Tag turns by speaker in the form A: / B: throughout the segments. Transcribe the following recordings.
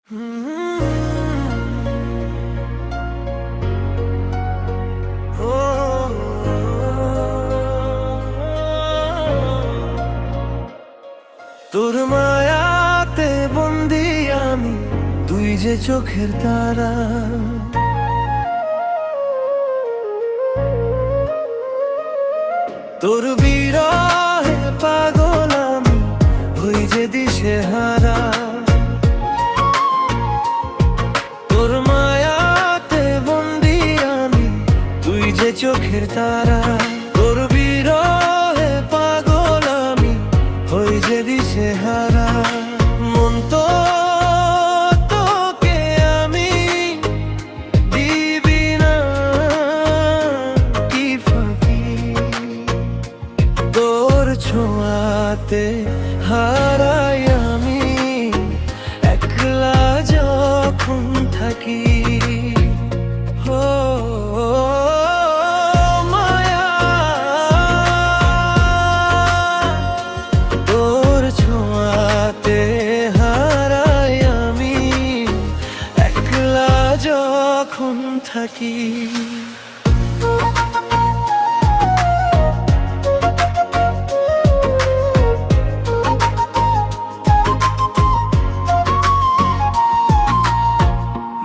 A: তোর মায়াতে বন্দি আমি, তুই যে চোখের তারা। তোর বিরহে পাগল আমি, হই যে দিশেহারা। তোর মায়াতে বন্দি আমি, তুই যে চোখের তারা। তোর বিরহে পাগল আমি, হই যে দিশেহারা। মন তো তোকে আমি দিবি না কি ফাঁকি, তোর ছোঁয়াতে হারাই আমি একলা যখন থাকি। মায়া তোর ছোঁয়াতে হারাই আমি একলা যখন থাকি।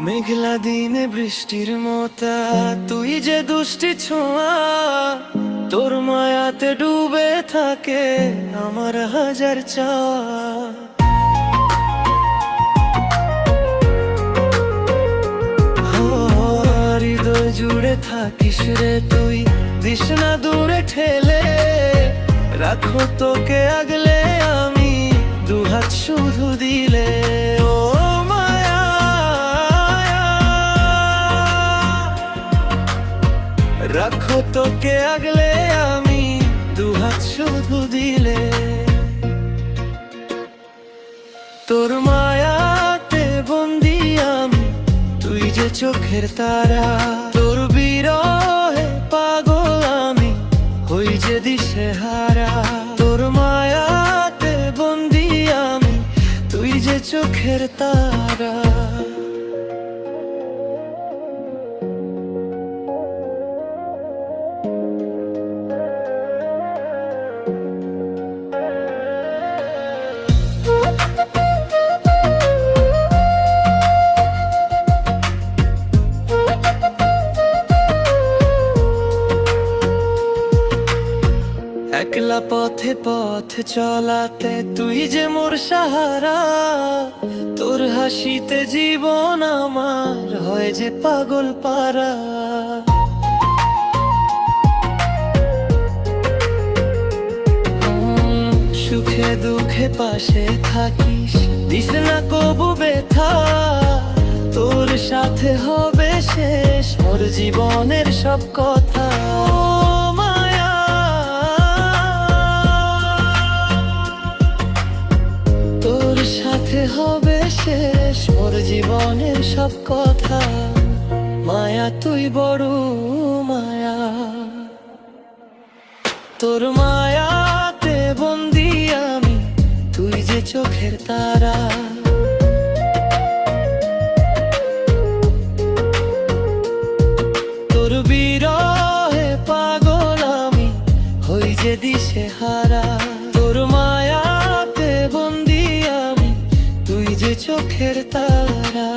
A: মেঘলা দিনে বৃষ্টির মতো তুই যে দুষ্টি ছোঁয়া, তোর মায়াতে ডুবে থাকে আমার হাজার চাওয়া। হৃদয় জুড়ে থাকিস রে তুই, দিস না দূরে ঠেলে। রাখো তোকে আগলে আমি দুহাত শুধু দিলে। ও রাখো তোকে আগলে আমি দুহাত শুধু দিলে। তোর মায়াতে বন্দি আমি, তুই যে চোখের তারা। তোর বিরহে পাগল আমি, হই যে দিশেহারা। তোর মায়াতে বন্দি আমি, তুই যে চোখের তারা। একলা পথে পথ চলাতে তুই যে মোর সাহারা। তোর হাসিতে জীবন আমার হয় যে পাগল পারা। সুখে দুঃখে পাশে থাকিস, দিস না কবু ব্যথা। তোর সাথে হবে শেষ মোর জীবনের সব কথা। হবে শেষ মোর জীবনের সব কথা। মায়া তুই বড় মায়া, তোর মায়াতে বন্দি আমি, তুই যে চোখের তারা। তোর বিরহে পাগল আমি, হই যে দিশেহারা। তোর মায়াতে বন্দি আমি, তুই যে চোখের তারা।